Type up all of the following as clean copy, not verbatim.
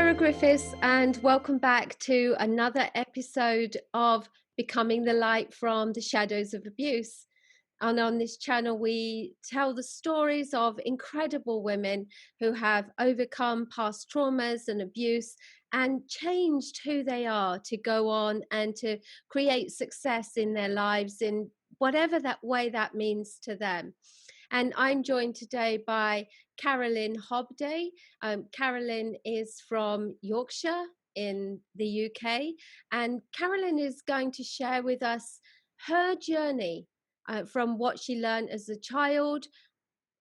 Sarah Griffiths, and welcome back to another episode of Becoming the Light from the Shadows of Abuse. And on this channel, we tell the stories of incredible women who have overcome past traumas and abuse and changed who they are to go on and to create success in their lives in whatever that way that means to them. And I'm joined today by Carolyn Hobdey. Carolyn is from Yorkshire in the UK, and Carolyn is going to share with us her journey from what she learned as a child,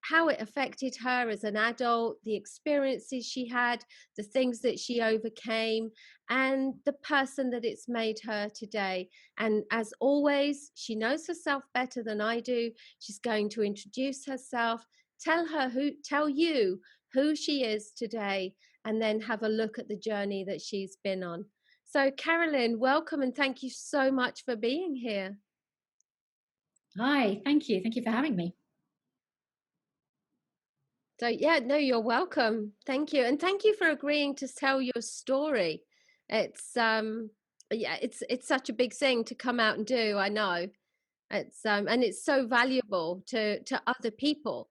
how it affected her as an adult, the experiences she had, the things that she overcame, and the person that it's made her today. And as always, she knows herself better than I do. She's going to introduce herself, tell you who she is today, and then have a look at the journey that she's been on. So, Carolyn, welcome, and thank you so much for being here. Hi, thank you. Thank you for having me. So yeah, no, you're welcome. Thank you. And thank you for agreeing to tell your story. It's it's such a big thing to come out and do, I know. It's and it's so valuable to other people.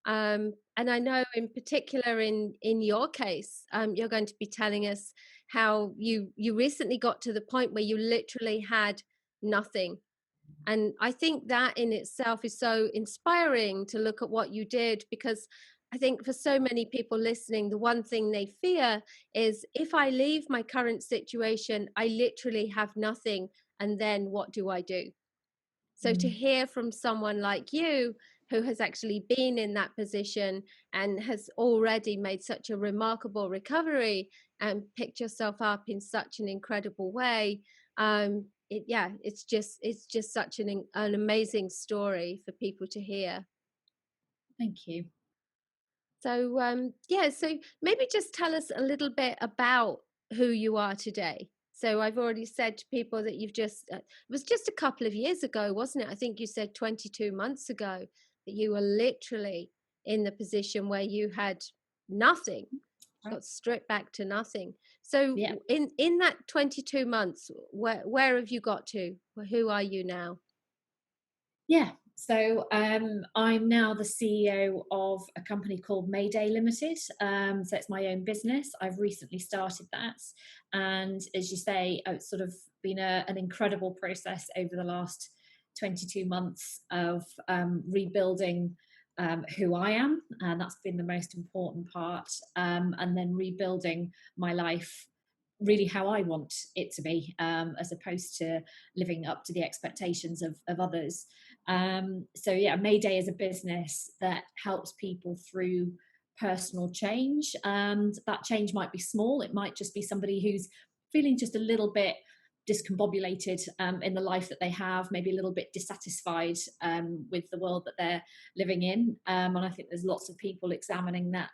And I know in particular in your case, you're going to be telling us how you recently got to the point where you literally had nothing. And I think that in itself is so inspiring to look at what you did, because I think for so many people listening, the one thing they fear is, if I leave my current situation, I literally have nothing. And then what do I do? So to hear from someone like you, who has actually been in that position and has already made such a remarkable recovery and picked yourself up in such an incredible way, it's just such an amazing story for people to hear. Thank you. So so maybe just tell us a little bit about who you are today. So I've already said to people that you've just, it was just a couple of years ago, wasn't it? I think you said 22 months ago that you were literally in the position where you had nothing, got stripped back to nothing. So yeah. in that 22 months, where have you got to? Who are you now? Yeah. So I'm now the CEO of a company called MayDey Limited. So it's my own business. I've recently started that. And as you say, it's sort of been an incredible process over the last 22 months of rebuilding who I am. And that's been the most important part. And then rebuilding my life really how I want it to be, as opposed to living up to the expectations of others. So yeah, MayDey is a business that helps people through personal change, and that change might be small. It might just be somebody who's feeling just a little bit discombobulated in the life that they have, maybe a little bit dissatisfied with the world that they're living in. And I think there's lots of people examining that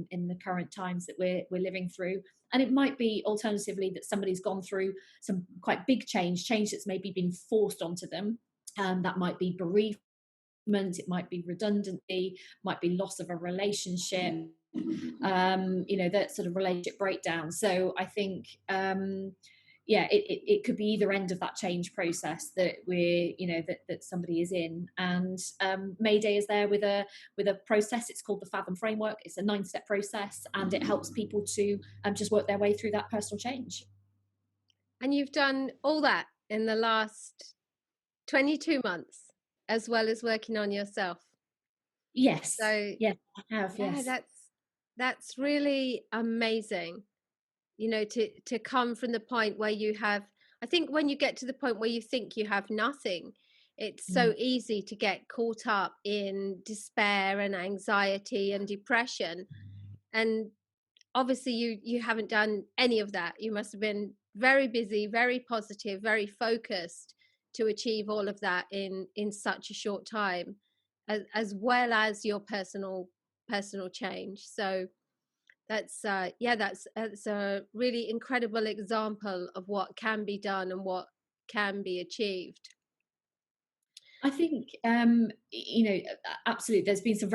in the current times that we're living through. And it might be alternatively that somebody's gone through some quite big change that's maybe been forced onto them. That might be bereavement, it might be redundancy, might be loss of a relationship, that sort of relationship breakdown. So I think it could be either end of that change process that we're, that somebody is in. And MayDey is there with a process. It's called the Fathom Framework. It's a 9-step process, and it helps people to just work their way through that personal change. And you've done all that in the last 22 months, as well as working on yourself. Yes. So yeah, I have. Yes. That's really amazing. To come from the point where you have, I think when you get to the point where you think you have nothing, it's so easy to get caught up in despair and anxiety and depression. And obviously you haven't done any of that. You must have been very busy, very positive, very focused to achieve all of that in such a short time, as well as your personal change. So that's a really incredible example of what can be done and what can be achieved. I think absolutely. There's been some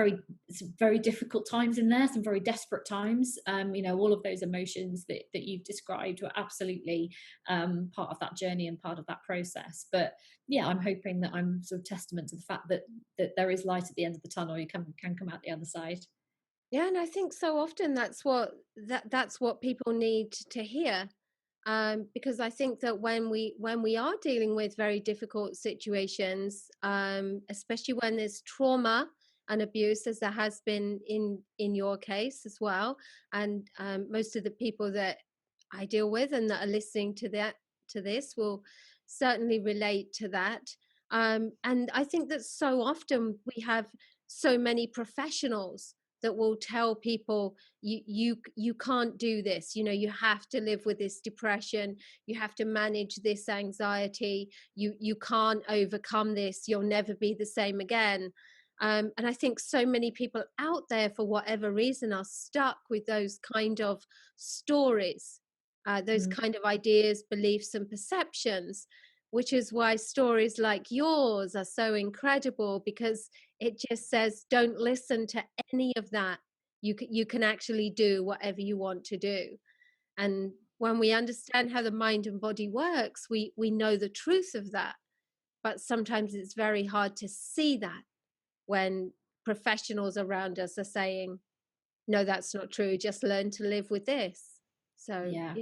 very difficult times in there, some very desperate times. All of those emotions that you've described were absolutely part of that journey and part of that process. But yeah, I'm hoping that I'm sort of testament to the fact that there is light at the end of the tunnel. You can come out the other side. Yeah, and I think so often that's what people need to hear. Because I think that when we are dealing with very difficult situations, especially when there's trauma and abuse, as there has been in your case as well, and most of the people that I deal with and that are listening to this will certainly relate to that. And I think that so often we have so many professionals that will tell people you can't do this, you have to live with this depression, you have to manage this anxiety, you can't overcome this, you'll never be the same again. And I think so many people out there, for whatever reason, are stuck with those kind of stories, those Mm. kind of ideas, beliefs and perceptions, which is why stories like yours are so incredible, because it just says don't listen to any of that. You can actually do whatever you want to do. And when we understand how the mind and body works, we know the truth of that. But sometimes it's very hard to see that when professionals around us are saying, no, that's not true, just learn to live with this. So, Yeah.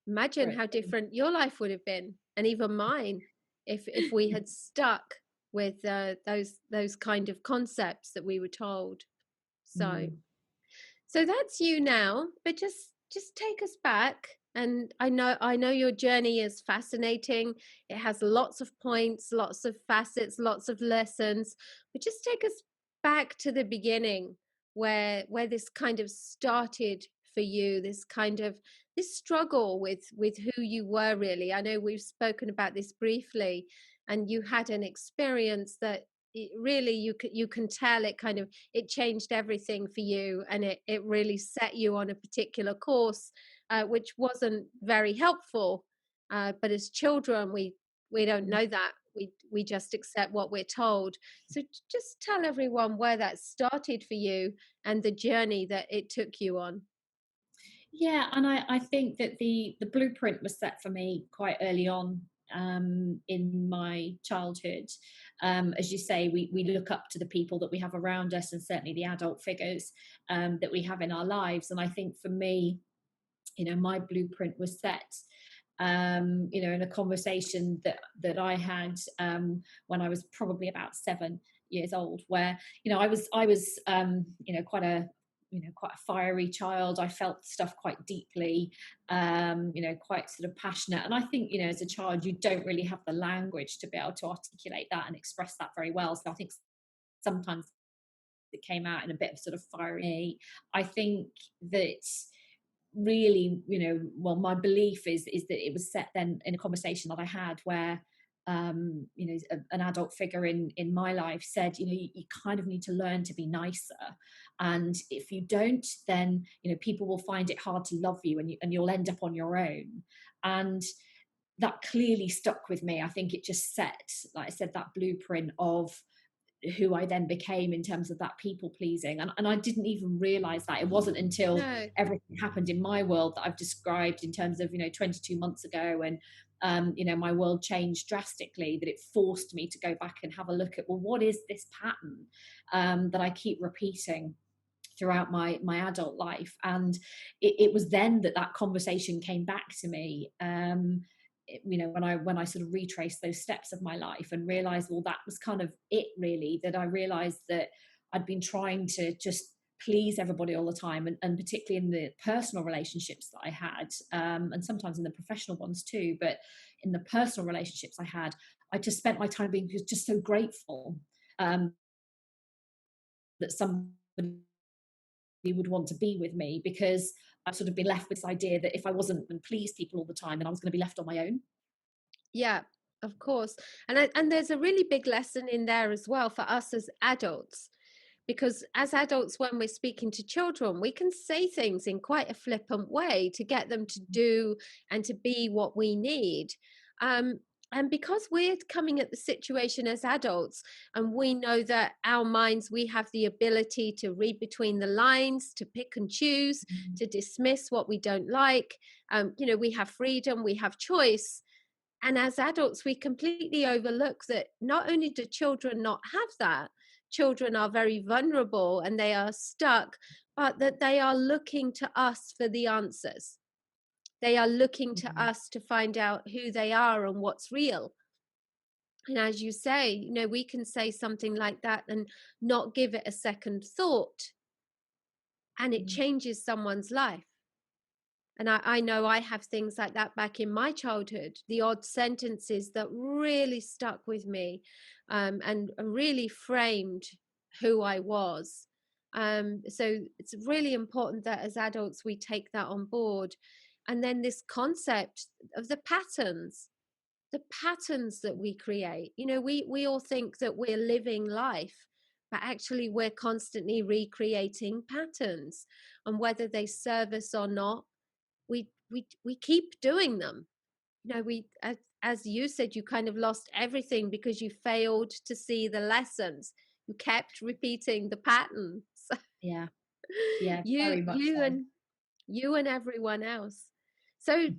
imagine Great. how different your life would have been, and even mine, if we had stuck with those kind of concepts that we were told. So Mm. so that's you now, but just take us back. And I know your journey is fascinating. It has lots of points, lots of facets, lots of lessons. But just take us back to the beginning, where this kind of started for you, this kind of this struggle with who you were really. I know we've spoken about this briefly, and you had an experience that it really you can tell it kind of it changed everything for you, and it really set you on a particular course, which wasn't very helpful. But as children, we don't know that. We just accept what we're told. So just tell everyone where that started for you and the journey that it took you on. Yeah, and I think that the blueprint was set for me quite early on in my childhood. As you say, we look up to the people that we have around us, and certainly the adult figures that we have in our lives. And I think for me, my blueprint was set. In a conversation that I had when I was probably about 7 years old, where I was quite a fiery child. I felt stuff quite deeply, quite sort of passionate. And I think, as a child, you don't really have the language to be able to articulate that and express that very well. So I think sometimes it came out in a bit of sort of fiery. I think that really, well, my belief is that it was set then in a conversation that I had where an adult figure in my life said, you kind of need to learn to be nicer, and if you don't, then people will find it hard to love you, and you'll end up on your own. And that clearly stuck with me. I think it just set, like I said, that blueprint of who I then became in terms of that people pleasing. And I didn't even realize that. It wasn't until No. everything happened in my world that I've described in terms of, 22 months ago, and, my world changed drastically, that it forced me to go back and have a look at, well, what is this pattern that I keep repeating throughout my adult life? And it was then that conversation came back to me, when I sort of retraced those steps of my life and realized, well, that was kind of it, really, that I realized that I'd been trying to just please everybody all the time, and particularly in the personal relationships that I had, and sometimes in the professional ones too. But in the personal relationships I had, I just spent my time being just so grateful um, that somebody would want to be with me, because I've sort of been left with this idea that if I wasn't and please people all the time, then I was going to be left on my own. Yeah, of course. And there's a really big lesson in there as well for us as adults, because as adults, when we're speaking to children, we can say things in quite a flippant way to get them to do and to be what we need. And because we're coming at the situation as adults, and we know that our minds, we have the ability to read between the lines, to pick and choose, Mhm. to dismiss what we don't like. We have freedom, we have choice. And as adults, we completely overlook that not only do children not have that, children are very vulnerable and they are stuck, but that they are looking to us for the answers. They are looking to Mhm. us to find out who they are and what's real. And as you say, we can say something like that and not give it a second thought, and it Mhm. changes someone's life. And I know I have things like that back in my childhood, the odd sentences that really stuck with me, and really framed who I was. So it's really important that as adults we take that on board. And then this concept of the patterns that we create. We all think that we're living life, but actually we're constantly recreating patterns, and whether they serve us or not, we keep doing them. We as you said, you kind of lost everything because you failed to see the lessons. You kept repeating the patterns. Yeah, yeah, you very much you so. and you and everyone else. So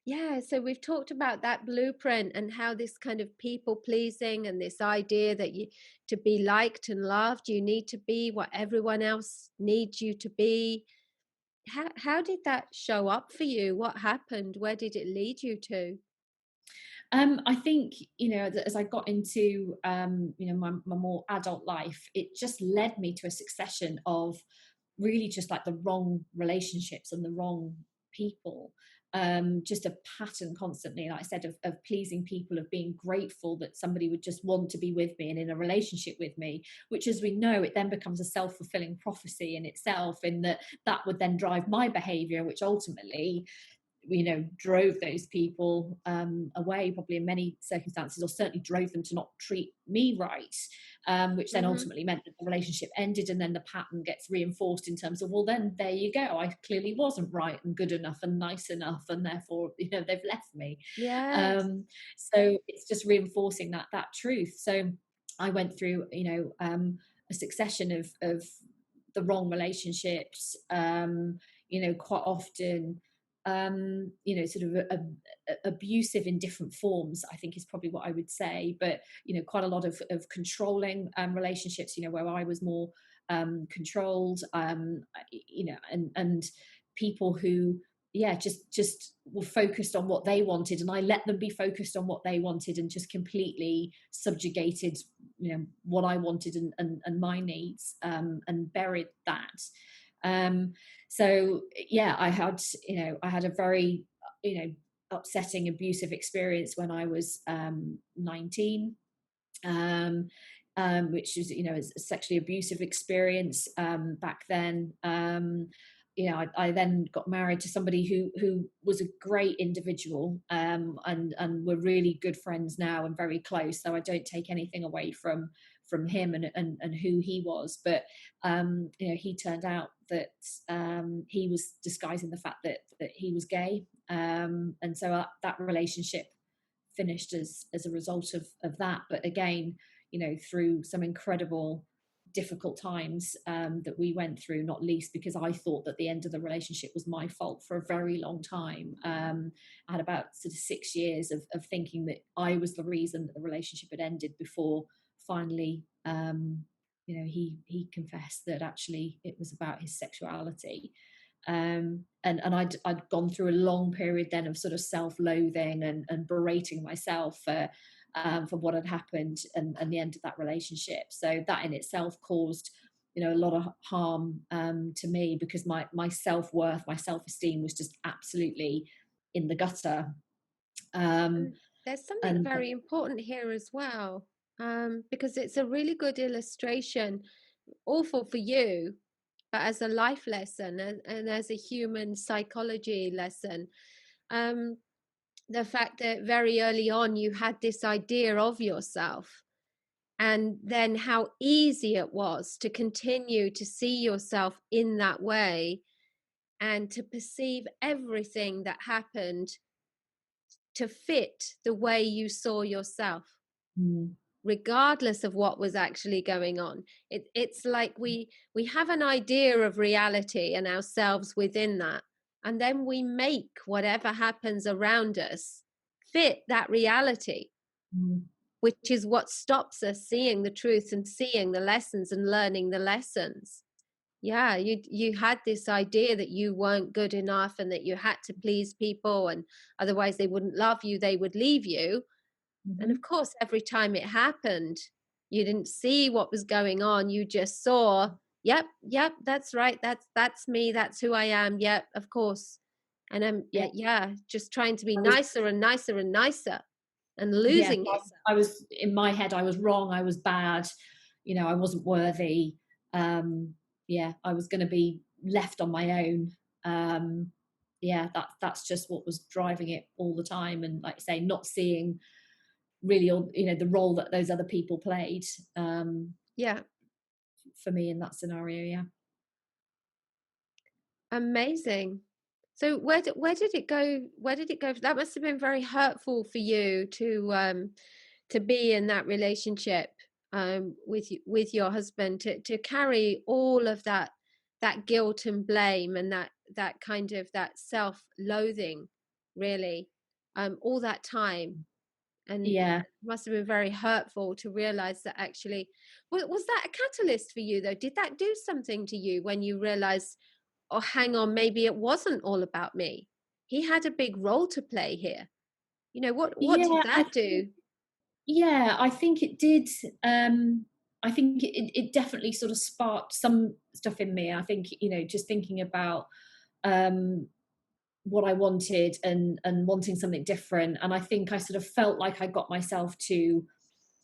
yeah, so we've talked about that blueprint and how this kind of people pleasing and this idea that you, to be liked and loved, you need to be what everyone else needs you to be. How did that show up for you? What happened? Where did it lead you to? I think, as I got into, my more adult life, it just led me to a succession of really just like the wrong relationships and the wrong people. Just a pattern constantly, like I said, of pleasing people, of being grateful that somebody would just want to be with me and in a relationship with me, which, as we know, it then becomes a self-fulfilling prophecy in itself, in that would then drive my behavior, which ultimately drove those people away, probably in many circumstances, or certainly drove them to not treat me right, which then Hmm. ultimately meant that the relationship ended, and then the pattern gets reinforced in terms of, well, then there you go, I clearly wasn't right and good enough and nice enough, and therefore they've left me. Yes. So it's just reinforcing that truth. So I went through a succession of the wrong relationships, quite often, sort of abusive in different forms, I think is probably what I would say. But quite a lot of controlling relationships, where I was more controlled, and people who, yeah, just were focused on what they wanted, and I let them be focused on what they wanted, and just completely subjugated what I wanted, and my needs, and buried that. So yeah, I had a very upsetting, abusive experience when I was 19, um, which is a sexually abusive experience back then. I then got married to somebody who was a great individual, and we're really good friends now and very close. So I don't take anything away from him and who he was, but he turned out that he was disguising the fact that he was gay, and so that relationship finished as a result of that. But again, through some incredible difficult times that we went through, not least because I thought that the end of the relationship was my fault for a very long time. I had about sort of 6 years of thinking that I was the reason that the relationship had ended, before finally he confessed that actually it was about his sexuality. And I'd gone through a long period then of sort of self-loathing and berating myself for what had happened, and the end of that relationship. So that in itself caused a lot of harm to me, because my self-worth, my self-esteem was just absolutely in the gutter. um, And there's something and very important here as well, because it's a really good illustration, awful for you, but as a life lesson, and as a human psychology lesson. Um, the fact that very early on you had this idea of yourself, and then how easy it was to continue to see yourself in that way, and to perceive everything that happened to fit the way you saw yourself, Mm. regardless of what was actually going on. It's like we have an idea of reality and ourselves within that, and then we make whatever happens around us fit that reality, Mm. which is what stops us seeing the truth and seeing the lessons and learning the lessons. Yeah, you had this idea that you weren't good enough and that you had to please people, and otherwise they wouldn't love you, they would leave you. And Mm-hmm. of course, every time it happened, you didn't see what was going on. You just saw, yep, that's right. That's me. That's who I am. Yep, of course. And I'm Yeah. yeah, just trying to be I was, nicer and nicer and nicer and yeah, losing yourself. I was, in my head, I was wrong. I was bad. I wasn't worthy. Yeah, I was going to be left on my own. Yeah, that's just what was driving it all the time. And like I say, not seeing really all, the role that those other people played, Yeah. for me in that scenario. Yeah. Amazing. So where did it go? Where did it go? That must have been very hurtful for you to be in that relationship with your husband, to carry all of that guilt and blame and that kind of that self-loathing, really, all that time. And it Yeah. must have been very hurtful to realize that actually, was that a catalyst for you though? Did that do something to you when you realized, oh, hang on, maybe it wasn't all about me? He had a big role to play here. What did Yeah. that do? Yeah, I think it did. I think it definitely sort of sparked some stuff in me. I think, just thinking about um, what I wanted and wanting something different. And I think I sort of felt like I got myself to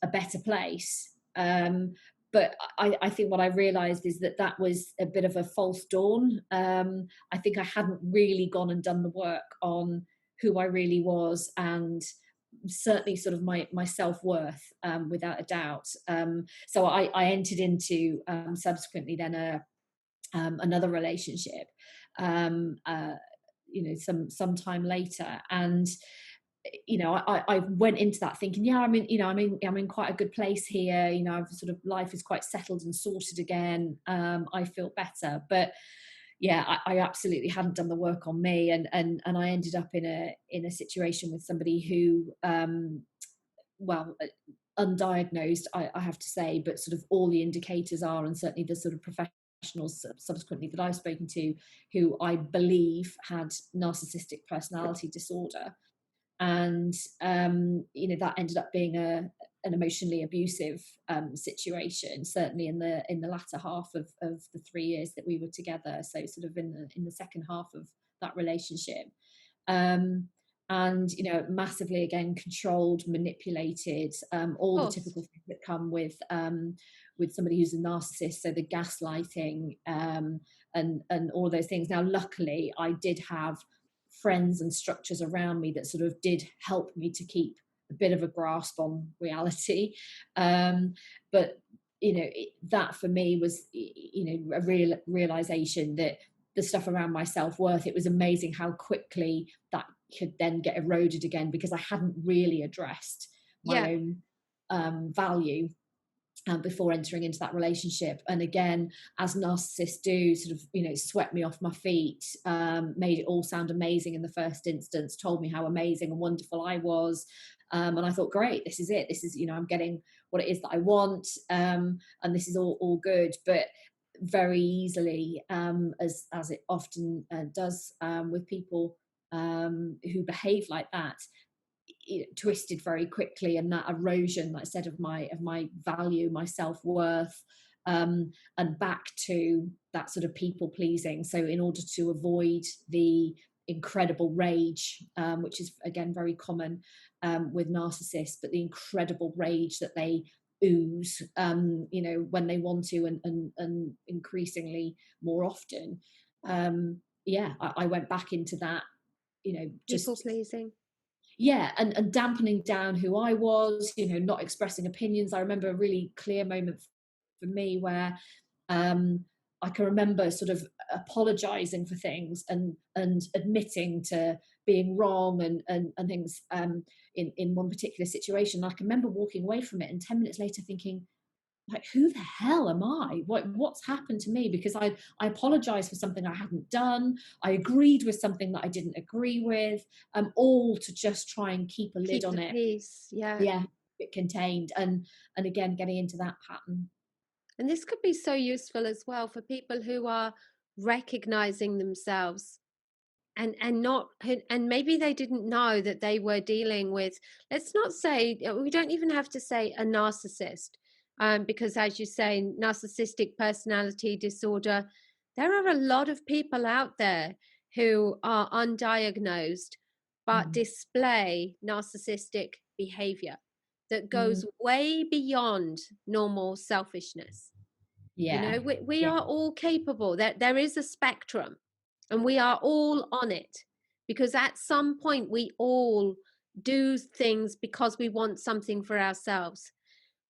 a better place. But I think what I realized is that was a bit of a false dawn. I think I hadn't really gone and done the work on who I really was, and certainly sort of my self-worth, without a doubt. So I entered into, subsequently then, another relationship, um, uh, some time later. And I went into that thinking, yeah, I'm in quite a good place here. I've sort of, life is quite settled and sorted again. I feel better. But yeah, I absolutely hadn't done the work on me, and I ended up in a situation with somebody who, well, undiagnosed, I have to say, but sort of all the indicators are, and certainly the sort of professionals subsequently that I've spoken to, who I believe had narcissistic personality disorder. And that ended up being an emotionally abusive, situation, certainly in the latter half of the 3 years that we were together, so sort of in the second half of that relationship. um, and massively, again, controlled, manipulated, all the Of course. typical things that come with somebody who's a narcissist, so the gaslighting, and all of those things. Now, luckily, I did have friends and structures around me that sort of did help me to keep a bit of a grasp on reality. But that for me was a realization that the stuff around my self-worth, it was amazing how quickly that could then get eroded again, because I hadn't really addressed my Yeah. own value, before entering into that relationship. And again, as narcissists do, sort of swept me off my feet, made it all sound amazing in the first instance, told me how amazing and wonderful I was. And I thought, great, this is it, this is, I'm getting what it is that I want, and this is all good. But very easily, as it often does, with people who behave like that, twisted very quickly, and that erosion, like I said, of my value, my self-worth, and back to that sort of people pleasing. So in order to avoid the incredible rage, which is again very common, with narcissists, but the incredible rage that they ooze, when they want to, and increasingly more often. Yeah, I went back into that, People just, pleasing. yeah, and dampening down who I was, not expressing opinions. I remember a really clear moment for me where, I can remember sort of apologizing for things, and admitting to being wrong and things in one particular situation. I can remember walking away from it and 10 minutes later thinking, like, who the hell am I? What's happened to me? Because I apologized for something I hadn't done. I agreed with something that I didn't agree with, all to just try and keep a lid Keep on the it. peace. Yeah. Yeah, it contained. And again, getting into that pattern. And this could be so useful as well for people who are recognizing themselves and not, and maybe they didn't know that they were dealing with, let's not say, we don't even have to say a narcissist, because as you say, narcissistic personality disorder, there are a lot of people out there who are undiagnosed but Mm. display narcissistic behavior that Mm. goes way beyond normal selfishness. You Yeah. know, we Yeah. are all capable. There is a spectrum, and we are all on it, because at some point we all do things because we want something for ourselves.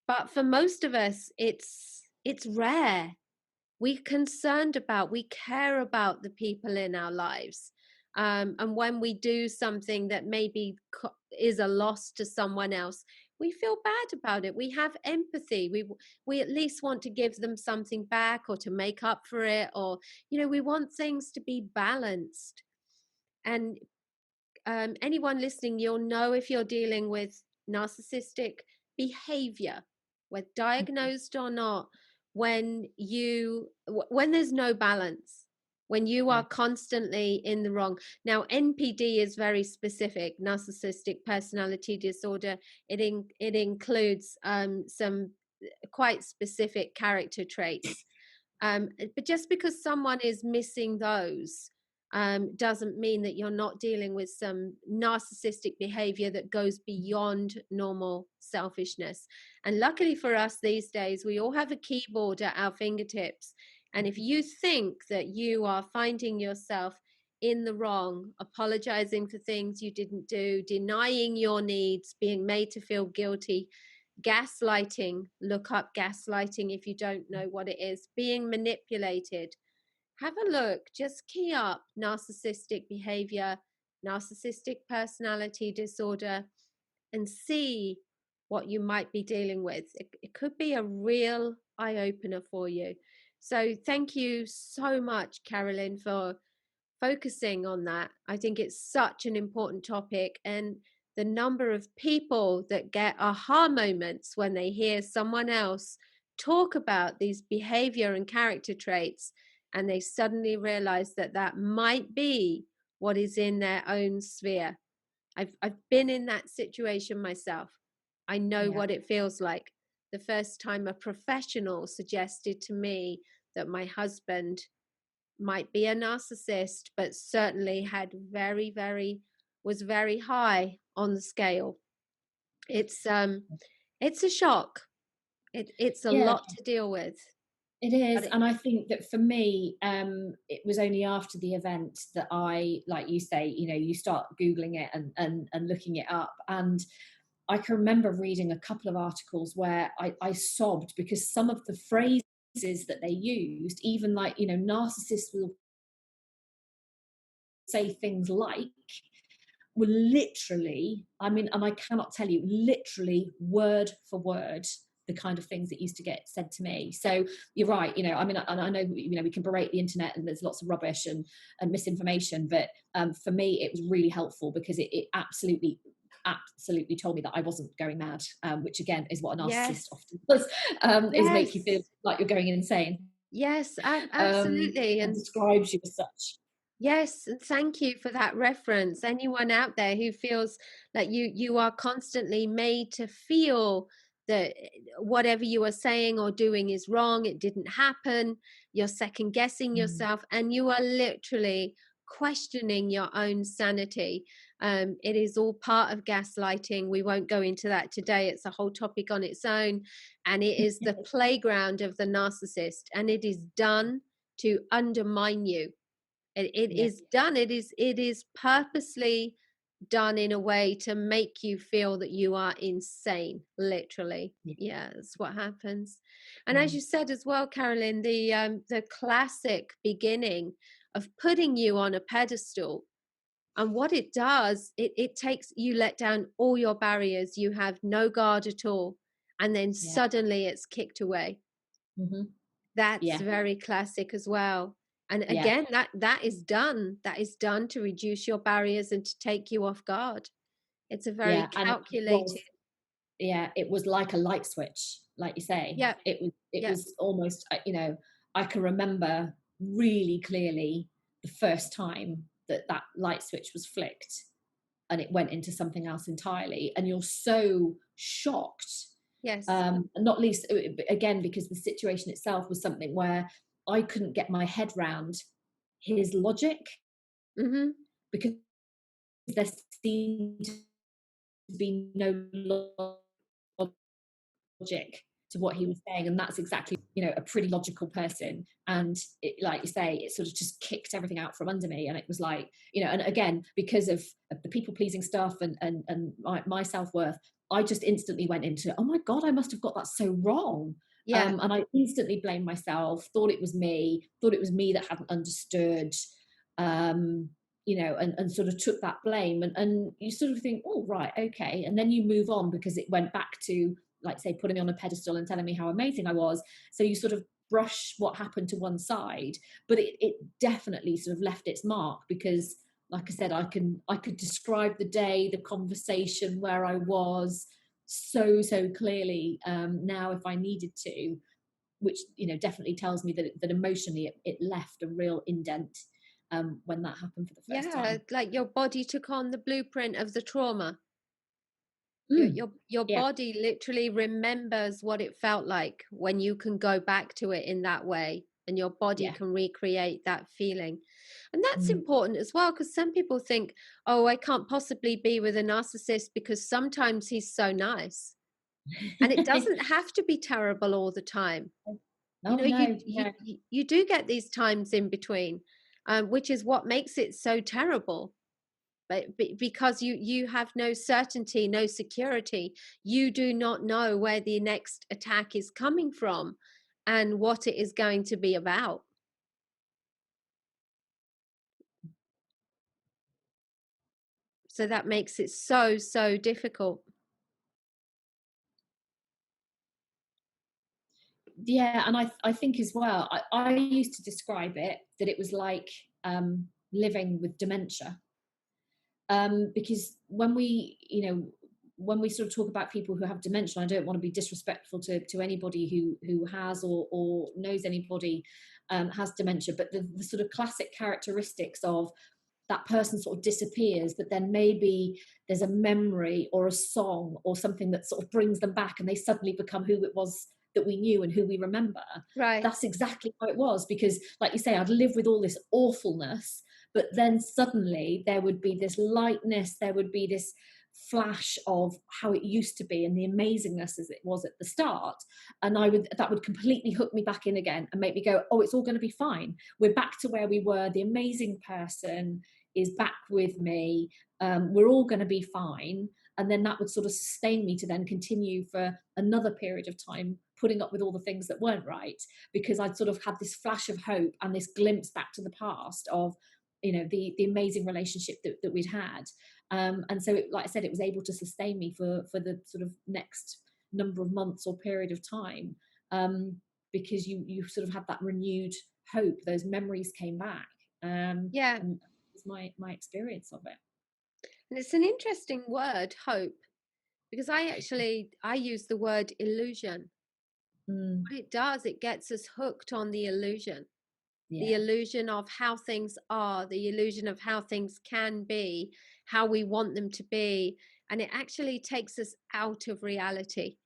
But for most of us, it's rare. We're concerned about, we care about the people in our lives. And when we do something that maybe is a loss to someone else, we feel bad about it. We have empathy. We at least want to give them something back, or to make up for it, or we want things to be balanced. And anyone listening, you'll know if you're dealing with narcissistic behavior, whether diagnosed or not, when there's no balance, when you are Yeah. constantly in the wrong. Now, NPD is very specific, narcissistic personality disorder. It includes some quite specific character traits. But just because someone is missing those doesn't mean that you're not dealing with some narcissistic behavior that goes beyond normal selfishness. And luckily for us these days, we all have a keyboard at our fingertips. And if you think that you are finding yourself in the wrong, apologizing for things you didn't do, denying your needs, being made to feel guilty, gaslighting, look up gaslighting if you don't know what it is, being manipulated, have a look, just key up narcissistic behavior, narcissistic personality disorder, and see what you might be dealing with. It could be a real eye opener for you. So thank you so much, Carolyn, for focusing on that. I think it's such an important topic, and the number of people that get aha moments when they hear someone else talk about these behavior and character traits, and they suddenly realize that that might be what is in their own sphere. I've been in that situation myself. I know Yeah. what it feels like. The first time a professional suggested to me that my husband might be a narcissist, but certainly had was very high on the scale. It's a shock. It's a Yeah. lot to deal with. It is, But and I think that for me, it was only after the event that I, like you say, you start Googling it and looking it up. And I can remember reading a couple of articles where I sobbed, because some of the phrases that they used, even like, narcissists will say things like, were literally, I mean, and I cannot tell you, literally word for word, the kind of things that used to get said to me. So you're right, I mean, and I know, we can berate the internet and there's lots of rubbish and misinformation, but for me, it was really helpful, because it absolutely told me that I wasn't going mad, which again is what a narcissist yes, often does, is make you feel yes, like you're going insane, yes, absolutely. and And describes you as such. yes, and thank you for that reference. Anyone out there who feels like you are constantly made to feel that whatever you are saying or doing is wrong, it didn't happen, you're second guessing Mm. yourself, and you are literally questioning your own sanity. It is all part of gaslighting. We won't go into that today. It's a whole topic on its own, and it is the playground of the narcissist, and it is done to undermine you. It Yeah. is done. It is purposely done in a way to make you feel that you are insane, literally. Yeah. Yeah, that's what happens. And as Mm. you said as well, Carolyn, the classic beginning of putting you on a pedestal. And what it does, it takes, you let down all your barriers, you have no guard at all, and then Yeah. suddenly it's kicked away. Hmm. That's Yeah. very classic as well. And Yeah. again, that is done. That is done to reduce your barriers and to take you off guard. It's a very Yeah. And it calculated. was, yeah, it was like a light switch, like you say. Yeah, It yeah, was almost, I can remember really clearly the first time that that light switch was flicked and it went into something else entirely, and you're so shocked. yes. Not least, again, because the situation itself was something where I couldn't get my head round his logic, Mm-hmm. because there seemed to be no logic to what he was saying, and that's exactly, a pretty logical person, and it, like you say, it sort of just kicked everything out from under me, and it was like, and again, because of the people pleasing stuff and my self-worth, I just instantly went into, oh my god, I must have got that so wrong. Yeah, And I instantly blamed myself, thought it was me that hadn't understood, um and sort of took that blame, and you sort of think, oh right, okay, and then you move on, because it went back to, like say, putting me on a pedestal and telling me how amazing I was. So you sort of brush what happened to one side, but it definitely sort of left its mark, because like I said, I could describe the day, the conversation, where I was so clearly, now, if I needed to, which definitely tells me that emotionally it left a real indent, when that happened for the first yeah. time. Like your body took on the blueprint of the trauma. Your Mm. your your Yeah. body literally remembers what it felt like when you can go back to it in that way, and your body Yeah. can recreate that feeling. And that's Mm. important as well, because some people think, oh, I can't possibly be with a narcissist because sometimes he's so nice. And it doesn't have to be terrible all the time. You No, know, you no, you no. you you do get these times in between, which is what makes it so terrible. But because you have no certainty, no security, you do not know where the next attack is coming from and what it is going to be about. So that makes it so difficult. Yeah, and I think as well, I used to describe it that it was like, living with dementia, because when we sort of talk about people who have dementia, I don't want to be disrespectful to anybody who has, or knows anybody, has dementia, but the sort of classic characteristics of that person sort of disappears, but then maybe there's a memory or a song or something that sort of brings them back, and they suddenly become who it was that we knew and who we remember. Right. That's exactly how it was, because like you say, I'd live with all this awfulness, but then suddenly there would be this lightness, there would be this flash of how it used to be and the amazingness as it was at the start, and that would completely hook me back in again and make me go, oh, it's all going to be fine, we're back to where we were, the amazing person is back with me, we're all going to be fine. And then that would sort of sustain me to then continue for another period of time putting up with all the things that weren't right, because I'd sort of had this flash of hope and this glimpse back to the past of the amazing relationship that we'd had, and so like I said, it was able to sustain me for the sort of next number of months or period of time, because you sort of had that renewed hope, those memories came back, Yeah. and it's my experience of it. And it's an interesting word, hope, because I use the word illusion. Mm, What it does, it gets us hooked on the yeah. illusion of how things are, the illusion of how things can be, how we want them to be. And it actually takes us out of reality.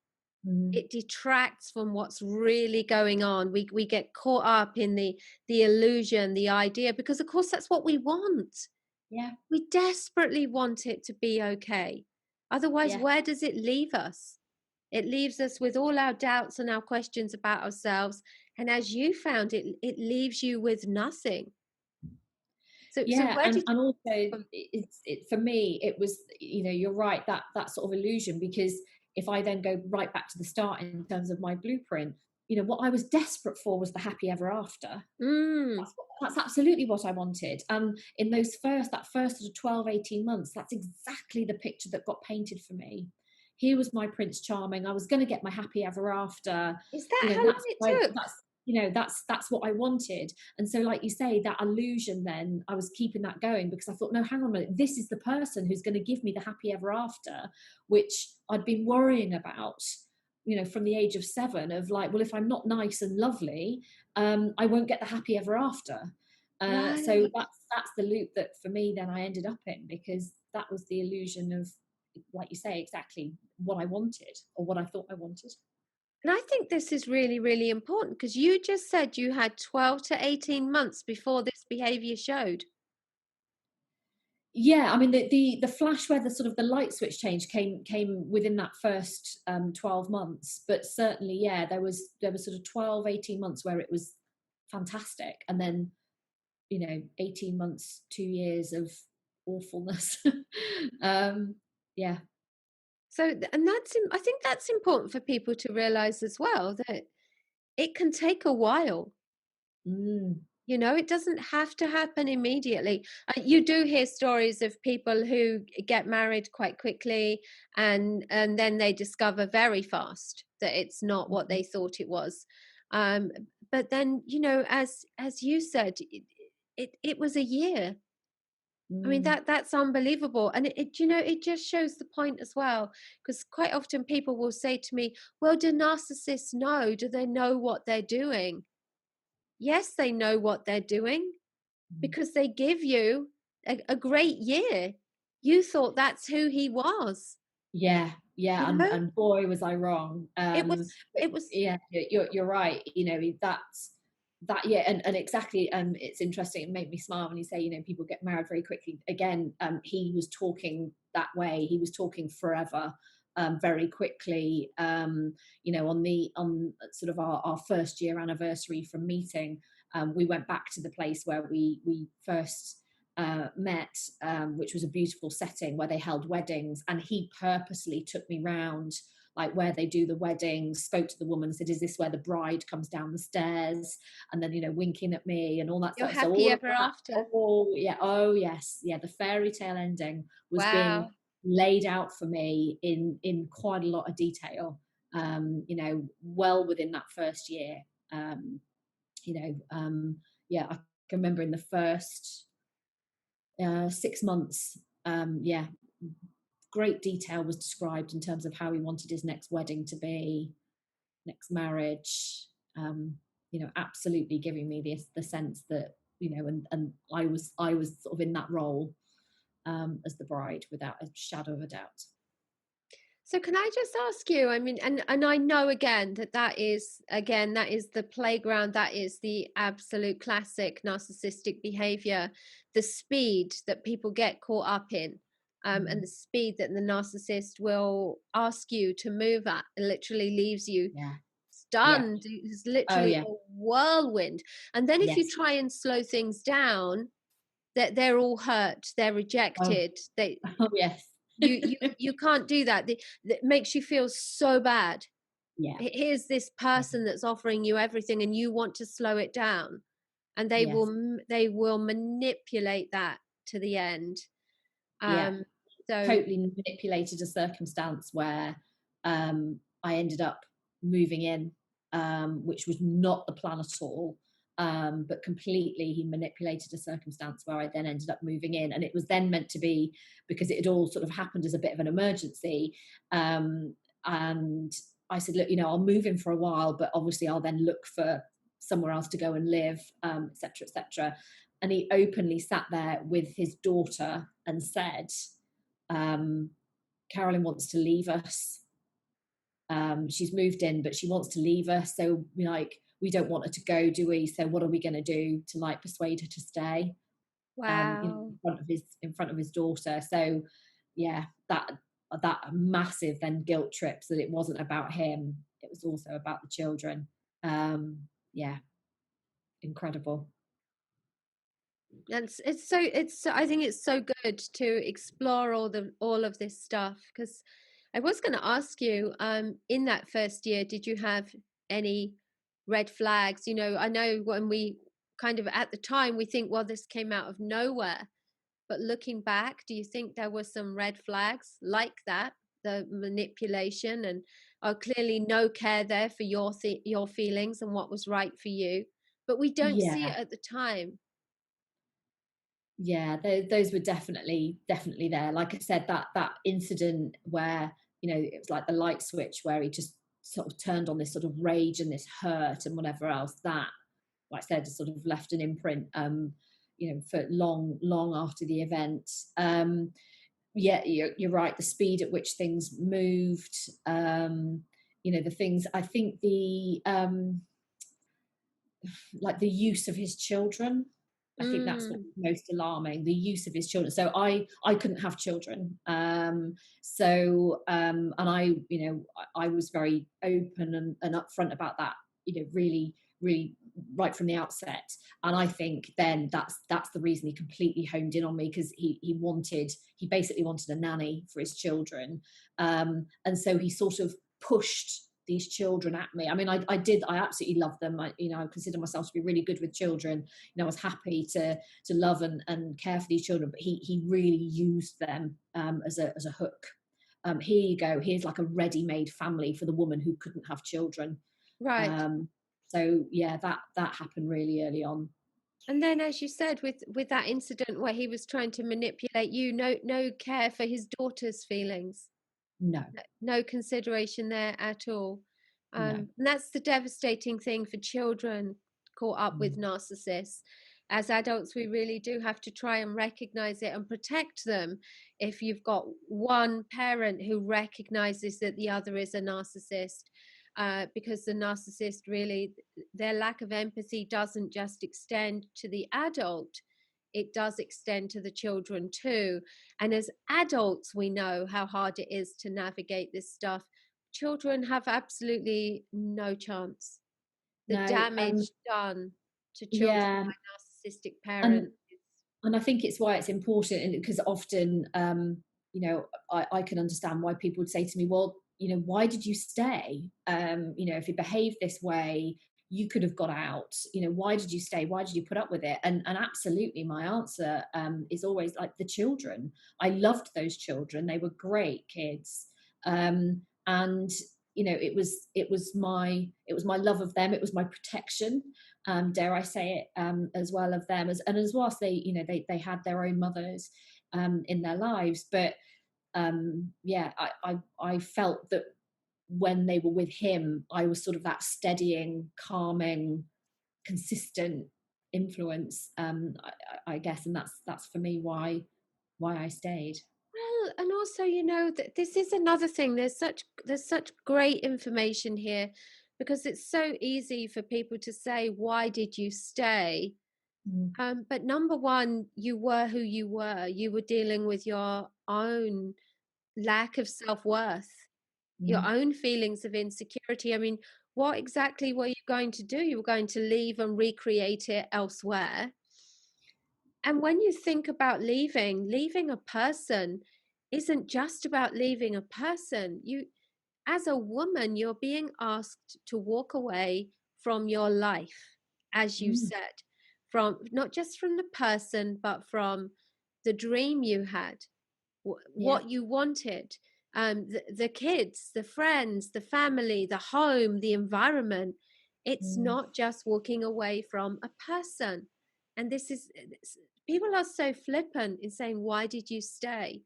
Mm, It detracts from what's really going on. We get caught up in the illusion, the idea, because of course that's what we want. yeah. We desperately want it to be okay. Otherwise, Yeah. where does it leave us? It leaves us with all our doubts and our questions about ourselves. And as you found it, it leaves you with nothing. So Yeah, where did and also you, for me it was, you're right, that sort of illusion, because if I then go right back to the start in terms of my blueprint, what I was desperate for was the happy ever after. Mm. That's absolutely what I wanted. In that first sort of 12, 18 months, that's exactly the picture that got painted for me. Here was my Prince Charming. I was going to get my happy ever after. Is that how long it took? That's what I wanted. And so, like you say, that illusion, then I was keeping that going because I thought, no, hang on a minute, this is the person who's going to give me the happy ever after, which I'd been worrying about, from the age of 7, of like, well, if I'm not nice and lovely, I won't get the happy ever after. So Right. that's the loop that for me then I ended up in, because that was the illusion of, like you say, exactly what I wanted, or what I thought I wanted. And I think this is really, really important, because you just said you had 12 to 18 months before this behavior showed. Yeah, I mean, the flash where the sort of the light switch change came within that first 12 months, but certainly, yeah, there was sort of 12, 18 months where it was fantastic, and then 18 months, 2 years of awfulness. Yeah. So, and I think that's important for people to realize as well, that it can take a while. Mm. It doesn't have to happen immediately. You do hear stories of people who get married quite quickly, and then they discover very fast that it's not what they thought it was. Um, but then, as you said, it was a year. I mean, Mm. that's unbelievable. And it just shows the point as well, because quite often people will say to me, well, do narcissists know? Do they know what they're doing? Yes, they know what they're doing, because they give you a great year. You thought that's who he was, Yeah, yeah, you and know? boy was I wrong. It was But it was yeah, you're right. Yeah, and exactly. It's interesting. It made me smile when you say, people get married very quickly. Again, he was talking that way. He was talking forever, very quickly. On sort of our first year anniversary from meeting, we went back to the place where we first met, which was a beautiful setting where they held weddings, and he purposely took me round, like where they do the weddings, spoke to the woman and said, is this where the bride comes down the stairs? And then, winking at me and all that your stuff. So happy all of ever that, after. oh yeah, oh yes, yeah, the fairy tale ending was being Wow. laid out for me in quite a lot of detail, well within that first year. You know yeah, I can remember in the first 6 months, yeah, great detail was described in terms of how he wanted his next wedding to be, next marriage. Absolutely giving me the sense that, and I was sort of in that role, as the bride, without a shadow of a doubt. So can I just ask you, I mean, and I know again that is the playground, that is the absolute classic narcissistic behavior, the speed that people get caught up in, and Mm. the speed that the narcissist will ask you to move at, literally leaves you Yeah, yeah, stunned. It's oh literally yeah, a whirlwind. And then if you yes, try and slow things down, that they're all hurt, they're oh, rejected, they oh yes. you can't do that. That makes you feel so bad. Yeah, Here's this yeah, person that's offering you everything, and you want to slow it down, and yes, they will manipulate that to the end. yeah. um so Totally manipulated a circumstance where, I ended up moving in, which was not the plan at all. But completely, he manipulated a circumstance where I then ended up moving in, and it was then meant to be, because it had all sort of happened as a bit of an emergency. And I said, look, I'll move in for a while, but obviously I'll then look for somewhere else to go and live, etc., etc. And he openly sat there with his daughter and said, um, Carolyn wants to leave us. She's moved in, but she wants to leave us. So we don't want her to go, do we? So what are we going to do to persuade her to stay? wow. In front of his daughter. So yeah, that massive then guilt trip, so that it wasn't about him, it was also about the children. Yeah, incredible. I think it's so good to explore all of this stuff, because I was going to ask you, in that first year, did you have any red flags? You know, I know when we kind of at the time we think, well, this came out of nowhere. But looking back, do you think there were some red flags like that, the manipulation and clearly no care there for your feelings and what was right for you? But we don't see Yeah, it at the time. yeah, those were definitely there. Like I said, that incident where, you know, it was like the light switch where he just sort of turned on this sort of rage and this hurt and whatever else, that, like I said, sort of left an imprint, you know, for long after the event. Yeah, you're right. The speed at which things moved, you know, the things. I think the like the use of his children. I think that's what's Mm, most alarming, the use of his children. So I couldn't have children. And I, you know, I was very open and upfront about that, you know, really right from the outset. And I think then that's the reason he completely honed in on me, because he basically wanted a nanny for his children. And so he sort of pushed these children at me. I mean, I absolutely love them. You know, I consider myself to be really good with children. You know, I was happy to love and care for these children, but he really used them as a hook. Here you go. Here's like a ready-made family for the woman who couldn't have children. right. Um, so yeah, that happened really early on. And then, as you said, with that incident where he was trying to manipulate you, no care for his daughter's feelings, No, no consideration there at all. no. And that's the devastating thing for children caught up with Mm, narcissists. As adults, we really do have to try and recognize it and protect them. If you've got one parent who recognizes that the other is a narcissist, because the narcissist really, their lack of empathy doesn't just extend to the adult, it does extend to the children too. And as adults, we know how hard it is to navigate this stuff. Children have absolutely no chance. The no. damage done to children Yeah, by narcissistic and parents is and I think it's why it's important, and because often, you know, I can understand why people would say to me, well, you know, why did you stay? You know, if you behaved this way, you could have got out. You know, why did you stay? Why did you put up with it? And absolutely, my answer is always like the children. I loved those children; they were great kids, and you know, it was my love of them. It was my protection, dare I say it, as well of them, as whilst they, you know, they had their own mothers in their lives, but yeah, I felt that when they were with him, I was sort of that steadying, calming, consistent influence, I guess, and that's for me why I stayed. well, and also, you know, that this is another thing. There's such great information here, because it's so easy for people to say, "Why did you stay?" Mm, But number one, you were who you were. You were dealing with your own lack of self-worth, your mm, own feelings of insecurity. I mean, what exactly were you going to do? You were going to leave and recreate it elsewhere. And when you think about leaving a person isn't just about leaving a person. You, as a woman, you're being asked to walk away from your life, as you mm, said, from not just from the person, but from the dream you had, yeah. what you wanted, the kids, the friends, the family, the home, the environment. It's Mm, not just walking away from a person. And people are so flippant in saying, why did you stay?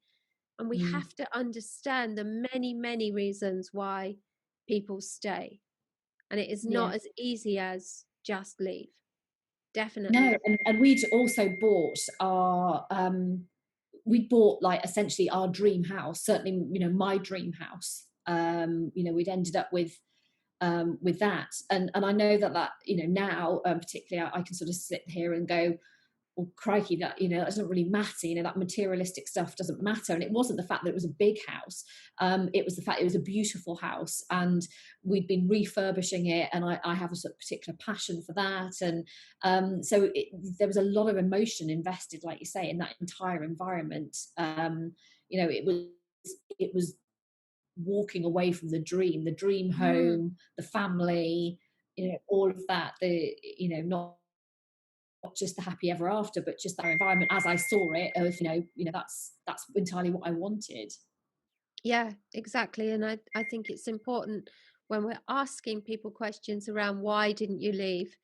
And we mm, have to understand the many reasons why people stay. And it is yeah. not as easy as just leave. Definitely. No, and we'd also bought our we bought like essentially our dream house, certainly, you know, my dream house. You know, we'd ended up with that, and I know that, you know, now, particularly, I can sort of sit here and go, well, crikey, that, you know, that doesn't really matter. You know, that materialistic stuff doesn't matter. And it wasn't the fact that it was a big house. It was the fact it was a beautiful house, and we'd been refurbishing it. And I have a sort of particular passion for that. And there was a lot of emotion invested, like you say, in that entire environment. You know, it was walking away from the dream Mm, home, the family, all of that, not just the happy ever after, but just that environment as I saw it of, that's entirely what I wanted. Yeah, exactly. And I think it's important when we're asking people questions around why didn't you leave,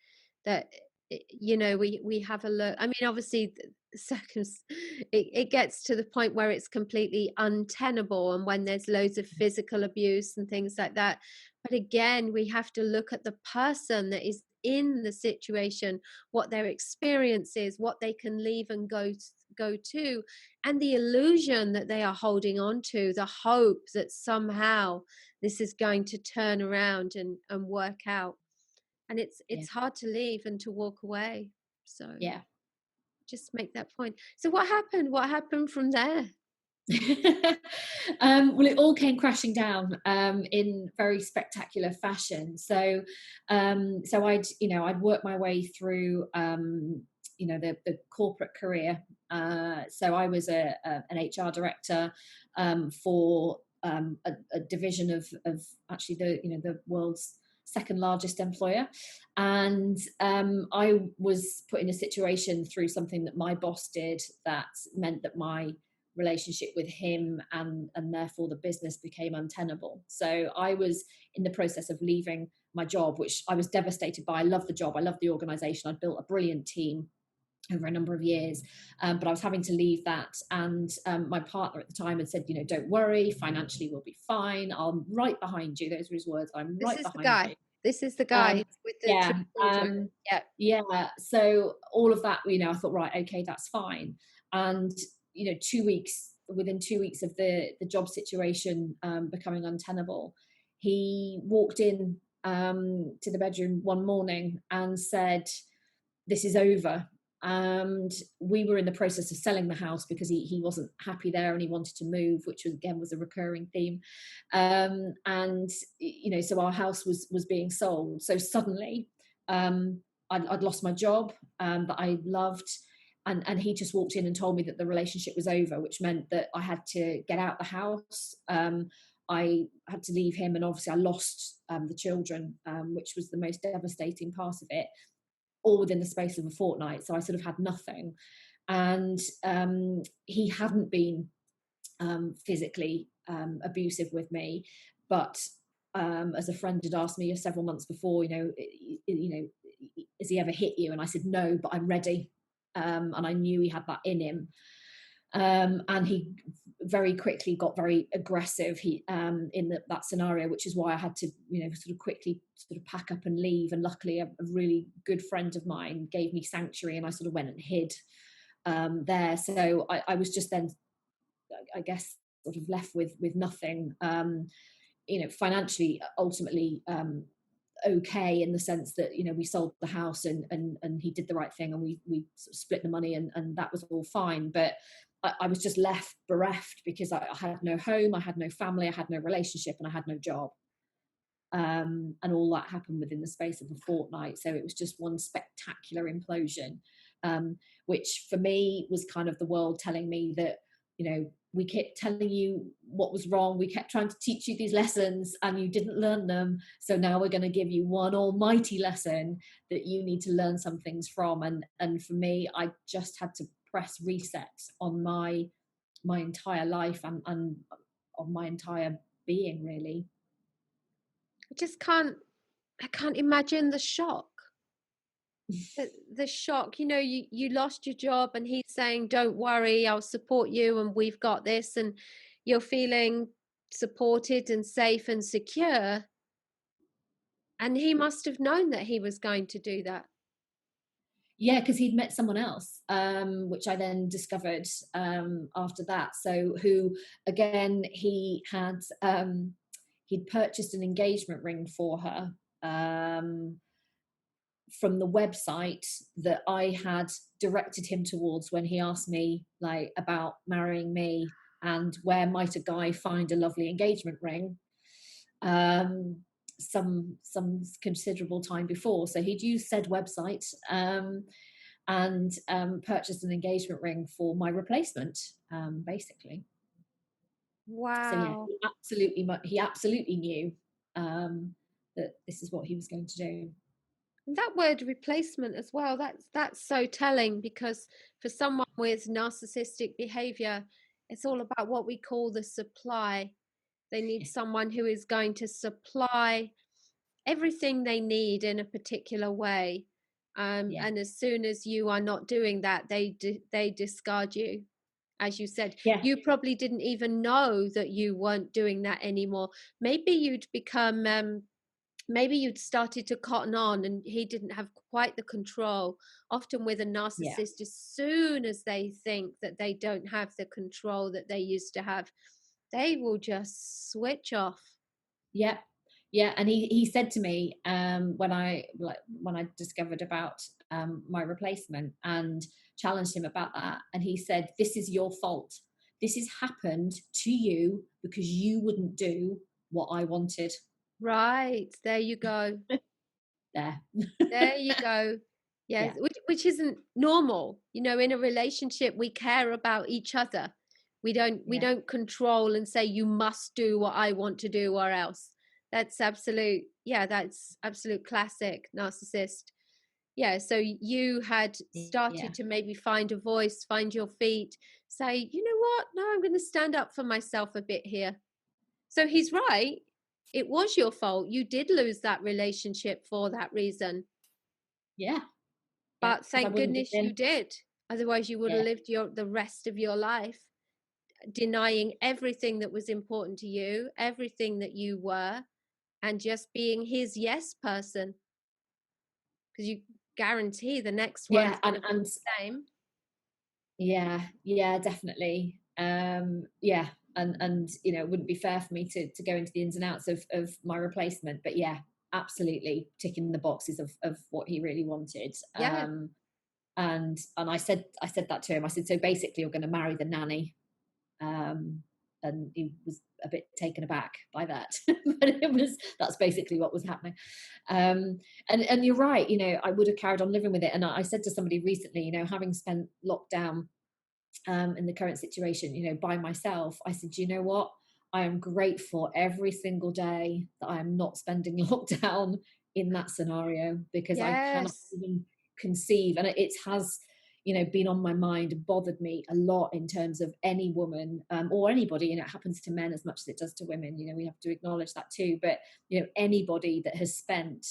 that we have a look. I mean, obviously, the seconds it gets to the point where it's completely untenable, and when there's loads of physical abuse and things like that. But again, we have to look at the person that is in the situation, what their experience is, what they can leave and go to, and the illusion that they are holding on to, the hope that somehow this is going to turn around and work out. And Yeah. it's hard to leave and to walk away. So Yeah. just make that point. So what happened from there? Well, it all came crashing down in very spectacular fashion. So I'd worked my way through the corporate career. So I was an HR director for a division of actually the world's second largest employer, and I was put in a situation through something that my boss did that meant that my relationship with him and therefore the business became untenable. So I was in the process of leaving my job, which I was devastated by. I love the job, I love the organization, I'd built a brilliant team over a number of years, but I was having to leave that, and my partner at the time had said, don't worry, financially we'll be fine, I'm right behind you. Those were his words, I'm This right is the behind you. guy. This is the um, guy with the two yeah children. Yeah. yeah, so all of that, I thought, right, okay, that's fine. And within 2 weeks of the job situation becoming untenable, he walked in to the bedroom one morning and said, this is over. And we were in the process of selling the house because he wasn't happy there and he wanted to move, which was, again, was a recurring theme. And so our house was being sold. So suddenly I'd lost my job that I loved, and he just walked in and told me that the relationship was over, which meant that I had to get out the house. I had to leave him, and obviously I lost the children, which was the most devastating part of it, all within the space of a fortnight. So I sort of had nothing. And he hadn't been physically abusive with me, but as a friend had asked me several months before, has he ever hit you? And I said no, but I'm ready. And I knew he had that in him. And he very quickly got very aggressive in that scenario, which is why I had to sort of quickly sort of pack up and leave. And luckily a really good friend of mine gave me sanctuary, and I sort of went and hid there. So I was just then, I guess, sort of left with nothing, financially, ultimately okay, in the sense that we sold the house and he did the right thing, and we sort of split the money, and that was all fine. But I was just left bereft because I had no home, I had no family, I had no relationship, and I had no job. And all that happened within the space of a fortnight. So it was just one spectacular implosion, which for me was kind of the world telling me that, we kept telling you what was wrong. We kept trying to teach you these lessons and you didn't learn them. So now we're going to give you one almighty lesson that you need to learn some things from. And for me, I just had to press reset on my entire life and on my entire being, really. I can't imagine the shock. The shock, you lost your job and he's saying, don't worry, I'll support you and we've got this, and you're feeling supported and safe and secure. And he must have known that he was going to do that. Yeah, because he'd met someone else, which I then discovered after that. So who, again, he'd purchased an engagement ring for her from the website that I had directed him towards when he asked me about marrying me and where might a guy find a lovely engagement ring. Some considerable time before. So he'd used said website and purchased an engagement ring for my replacement, basically. So yeah, Wow. he absolutely knew that this is what he was going to do. And that word replacement as well, that's so telling, because for someone with narcissistic behavior, it's all about what we call the supply. They need someone who is going to supply everything they need in a particular way. Yeah. And as soon as you are not doing that, they discard you. As you said, Yeah. you probably didn't even know that you weren't doing that anymore. Maybe you'd become maybe you'd started to cotton on, and he didn't have quite the control. Often with a Yeah. narcissist, as soon as they think that they don't have the control that they used to have, they will just switch off. Yeah. Yeah. And he said to me, when I discovered about my replacement and challenged him about that, and he said, "This is your fault. This has happened to you because you wouldn't do what I wanted." Right, there you go. There. There you go. Yes, Yeah. which isn't normal. You know, in a relationship, we care about each other. We Yeah. don't control and say you must do what I want to do or else. That's absolute, yeah, that's absolute classic narcissist. Yeah, so you had Yeah. started to maybe find a voice, find your feet, say, you know what? No, I'm going to stand up for myself a bit here. So he's right. It was your fault. You did lose that relationship for that reason. Yeah. Yeah. But Because I thank wouldn't give goodness you in. did. Otherwise, you would have Yeah. lived the rest of your life denying everything that was important to you, everything that you were, and just being his yes person. Because you guarantee the next Yeah. one's going to be And the same. yeah, yeah, definitely. Yeah. And it wouldn't be fair for me to go into the ins and outs of my replacement, but yeah, absolutely ticking the boxes of what he really wanted. Yeah. And I said that to him. I said, so basically you're going to marry the nanny. And he was a bit taken aback by that. But that's basically what was happening. And you're right, I would have carried on living with it. And I said to somebody recently, having spent lockdown in the current situation, by myself, I said, you know what? I am grateful every single day that I am not spending lockdown in that scenario, because I cannot Yes. even conceive. And it has, been on my mind and bothered me a lot in terms of any woman, or anybody, it happens to men as much as it does to women. We have to acknowledge that too. But, anybody that has spent,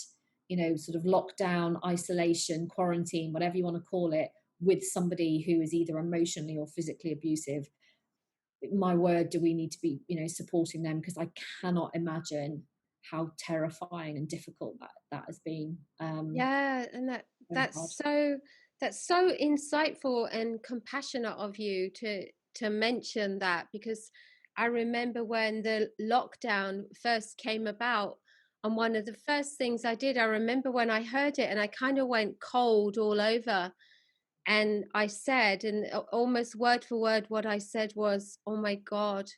sort of lockdown, isolation, quarantine, whatever you want to call it, with somebody who is either emotionally or physically abusive, my word, do we need to be, supporting them? Because I cannot imagine how terrifying and difficult that has been. Yeah, and Very hard. that's so insightful and compassionate of you to mention that, because I remember when the lockdown first came about, and one of the first things I did, I remember when I heard it and I kind of went cold all over, and I said, and almost word for word what I said was, oh my God,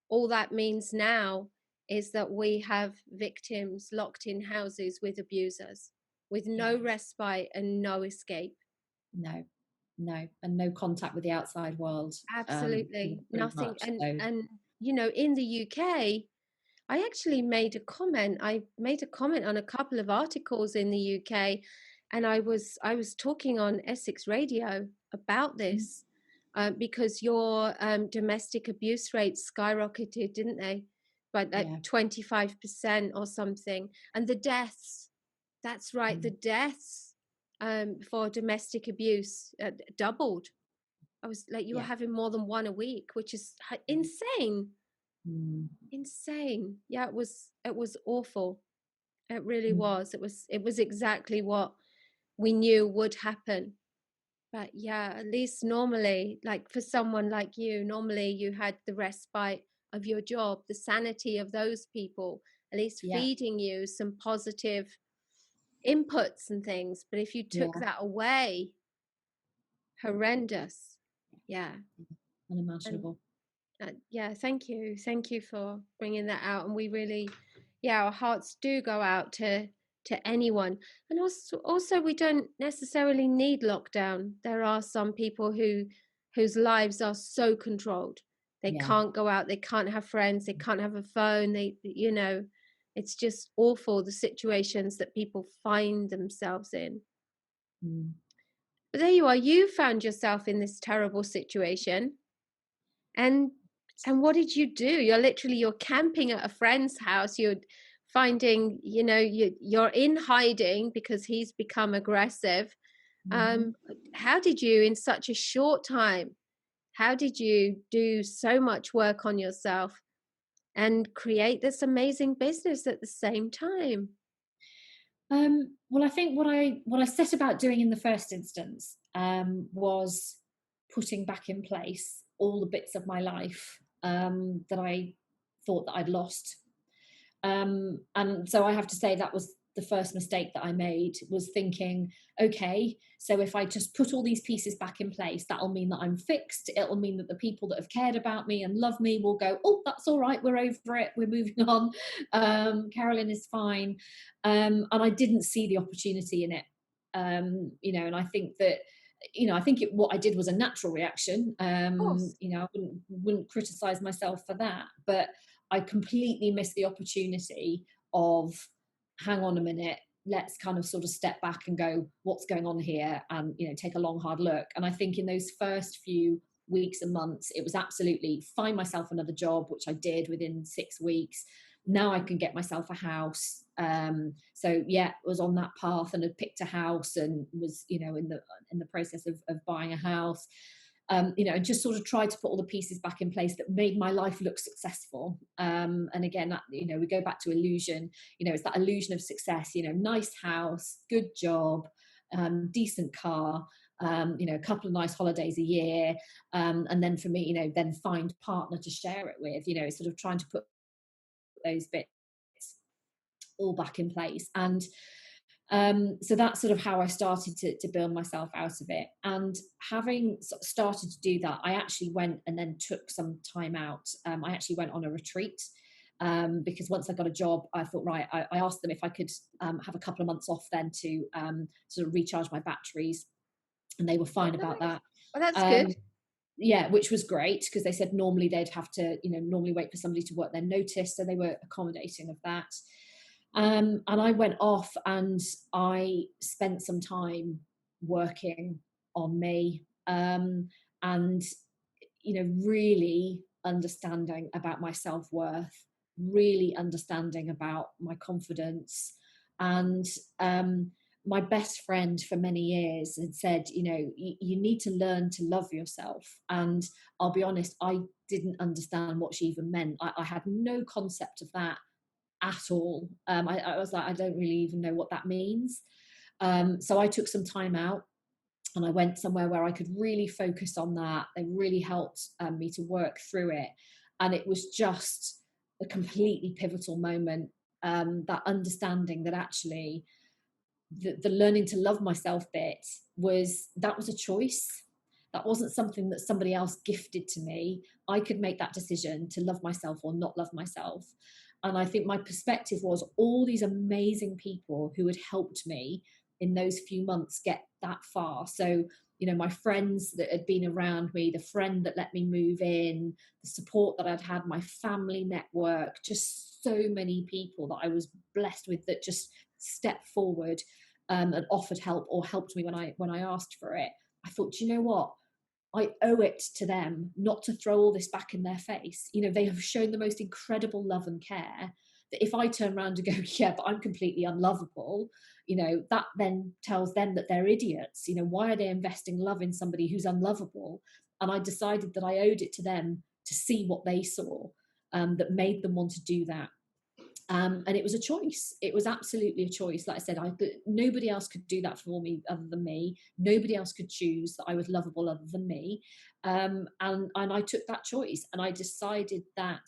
all that means now is that we have victims locked in houses with abusers, with no Yeah. respite and no escape. No, no, and no contact with the outside world. Absolutely Pretty nothing. much. So And in the UK, I actually made a comment. I made a comment on a couple of articles in the UK, and I was talking on Essex Radio about this, because your domestic abuse rates skyrocketed, didn't they? By like yeah, 25% or something, and the deaths. That's right, the mm, deaths for domestic abuse doubled. I was like, you were yeah, having more than one a week, which is insane. mm, Insane. Yeah, it was awful. It really mm, was. It was exactly what we knew would happen. But yeah, at least normally, like for someone like you, normally you had the respite of your job, the sanity of those people, at least yeah, feeding you some positive inputs and things. But if you took yeah, that away, horrendous. Yeah. And unimaginable. yeah, thank you for bringing that out. And we really, yeah, our hearts do go out to anyone. And also we don't necessarily need lockdown. There are some people whose lives are so controlled, they Yeah, can't go out, they can't have friends, they can't have a phone, they It's just awful, the situations that people find themselves in. Mm. But there you are, you found yourself in this terrible situation. And what did you do? You're camping at a friend's house. You're finding, you're in hiding because he's become aggressive. Mm-hmm. How did you, in such a short time, how did you do so much work on yourself and create this amazing business at the same time? Well, I think what I set about doing in the first instance was putting back in place all the bits of my life that I thought that I'd lost. And so I have to say that was the first mistake that I made, was thinking, okay, so if I just put all these pieces back in place, that'll mean that I'm fixed. It'll mean that the people that have cared about me and love me will go, oh, that's all right, we're over it, we're moving on. Carolyn is fine. And I didn't see the opportunity in it. And I think that, what I did was a natural reaction. Of course. I wouldn't criticize myself for that, but I completely missed the opportunity of, hang on a minute, let's kind of sort of step back and go, what's going on here? And, take a long, hard look. And I think in those first few weeks and months, it was absolutely find myself another job, which I did within 6 weeks. Now I can get myself a house. So yeah, was on that path and had picked a house and was, in the process of buying a house. Just sort of tried to put all the pieces back in place that made my life look successful. And again, that, we go back to illusion. It's that illusion of success. Nice house, good job, decent car. A couple of nice holidays a year, and then for me, then find partner to share it with. Sort of trying to put those bits all back in place. And so that's sort of how I started to build myself out of it. And having started to do that, I actually went and then took some time out. I actually went on a retreat because once I got a job, I thought, right, I asked them if I could have a couple of months off then to sort of recharge my batteries. And they were fine about that. Well, that's good. Yeah, which was great, because they said normally they'd have to, normally wait for somebody to work their notice. So they were accommodating of that. And I went off and I spent some time working on me, and, really understanding about my self-worth, really understanding about my confidence. And my best friend for many years had said, you need to learn to love yourself. And I'll be honest, I didn't understand what she even meant. I had no concept of that at all. I was like, I don't really even know what that means. So I took some time out and I went somewhere where I could really focus on that. They really helped me to work through it. And it was just a completely pivotal moment, that understanding that actually the learning to love myself bit was a choice. That wasn't something that somebody else gifted to me. I could make that decision to love myself or not love myself. And I think my perspective was all these amazing people who had helped me in those few months get that far. So, my friends that had been around me, the friend that let me move in, the support that I'd had, my family network, just so many people that I was blessed with that just stepped forward and offered help or helped me when I asked for it. I thought, do you know what? I owe it to them not to throw all this back in their face. They have shown the most incredible love and care that if I turn around and go, yeah, but I'm completely unlovable, that then tells them that they're idiots. Why are they investing love in somebody who's unlovable? And I decided that I owed it to them to see what they saw, that made them want to do that. And it was a choice. It was absolutely a choice. Like I said, nobody else could do that for me other than me. Nobody else could choose that I was lovable other than me. And I took that choice, and I decided that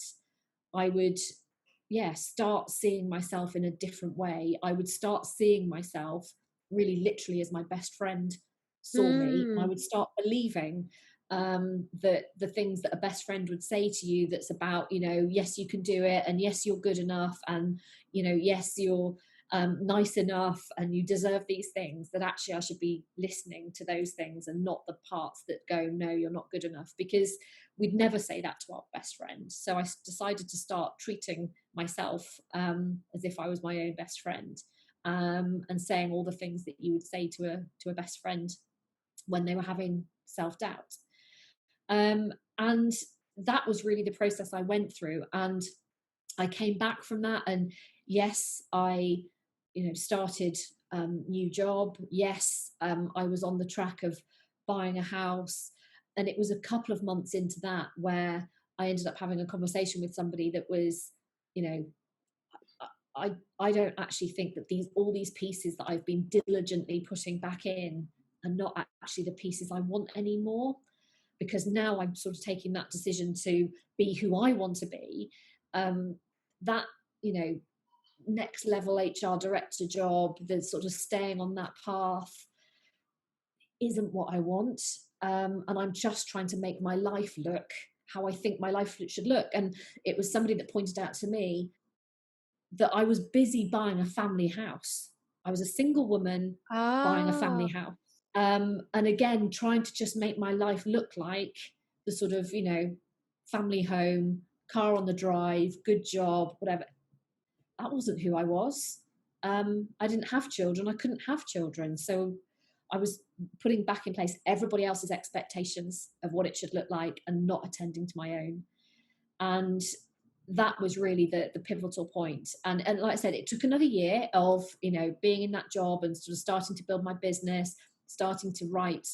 I would, start seeing myself in a different way. I would start seeing myself really literally as my best friend saw me. And I would start believing that the things that a best friend would say to you, that's about, yes, you can do it, and yes, you're good enough, and yes, you're nice enough and you deserve these things, that actually I should be listening to those things and not the parts that go, no, you're not good enough, because we'd never say that to our best friend. So I decided to start treating myself as if I was my own best friend, and saying all the things that you would say to a best friend when they were having self-doubt. And that was really the process I went through. And I came back from that, and yes, I, started new job. Yes, I was on the track of buying a house, and it was a couple of months into that where I ended up having a conversation with somebody that was, I don't actually think that all these pieces that I've been diligently putting back in are not actually the pieces I want anymore, because now I'm sort of taking that decision to be who I want to be. That, next level HR director job, the sort of staying on that path isn't what I want. And I'm just trying to make my life look how I think my life should look. And it was somebody that pointed out to me that I was busy buying a family house. I was a single woman buying a family house. And again, trying to just make my life look like the sort of, family home, car on the drive, good job, whatever. That wasn't who I was. I didn't have children. I couldn't have children. So I was putting back in place everybody else's expectations of what it should look like and not attending to my own. And that was really the pivotal point. And like I said, it took another year of, being in that job and sort of starting to build my business, starting to write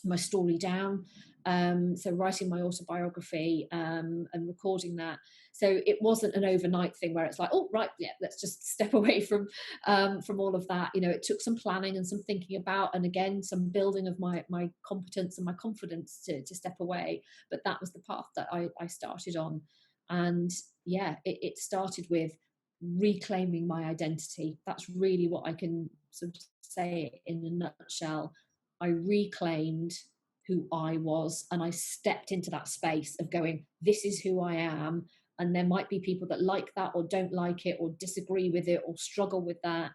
my story down. So writing my autobiography and recording that. So it wasn't an overnight thing where it's like, oh, right, yeah, let's just step away from all of that. It took some planning and some thinking about, and again, some building of my competence and my confidence to step away. But that was the path that I started on. And yeah, it started with reclaiming my identity. That's really what I can sort of say in a nutshell. I reclaimed who I was, and I stepped into that space of going, this is who I am. And there might be people that like that or don't like it or disagree with it or struggle with that.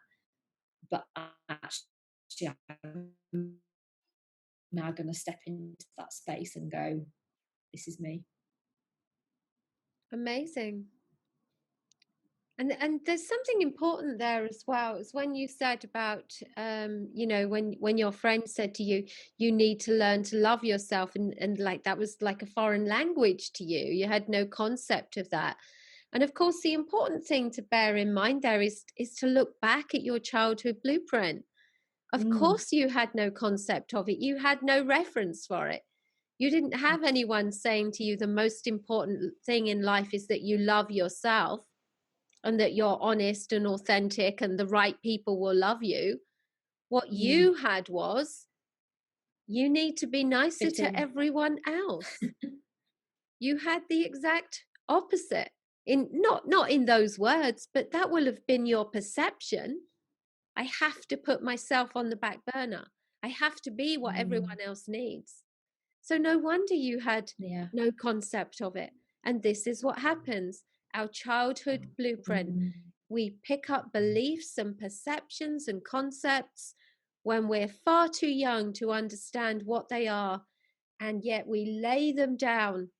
But actually, I'm now going to step into that space and go, this is me. Amazing. And there's something important there as well, is when you said about when your friend said to you, you need to learn to love yourself, and like that was like a foreign language to you. You had no concept of that. And of course, the important thing to bear in mind there is to look back at your childhood blueprint. Of course, you had no concept of it. You had no reference for it. You didn't have anyone saying to you the most important thing in life is that you love yourself and that you're honest and authentic and the right people will love you. What you had was, you need to be nicer to everyone else. You had the exact opposite. In not in those words, but that will have been your perception. I have to put myself on the back burner. I have to be what everyone else needs. So no wonder you had no concept of it. And this is what happens. Our childhood blueprint. We pick up beliefs and perceptions and concepts when we're far too young to understand what they are. And yet we lay them down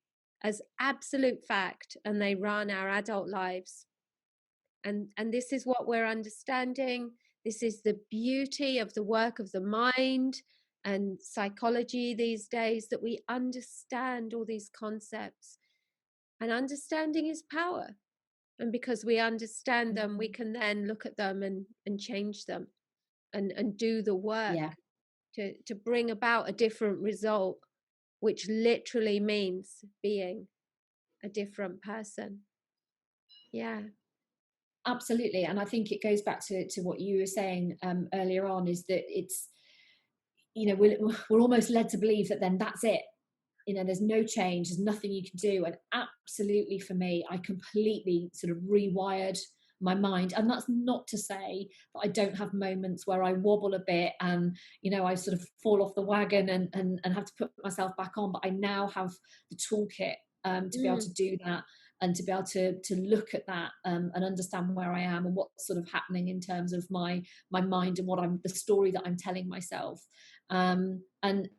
as absolute fact, and they run our adult lives. And this is what we're understanding. This is the beauty of the work of the mind and psychology these days, that we understand all these concepts. And understanding is power. And because we understand them, we can then look at them and change them and do the work to bring about a different result, which literally means being a different person. Yeah. Absolutely. And I think it goes back to what you were saying earlier on, is that it's, we're almost led to believe that then that's it. There's no change, there's nothing you can do. And absolutely, for me, I completely sort of rewired my mind. And that's not to say that I don't have moments where I wobble a bit and, I sort of fall off the wagon and have to put myself back on. But I now have the toolkit to be able to do that. and to be able to look at that, and understand where I am and what's sort of happening in terms of my mind and the story that I'm telling myself. And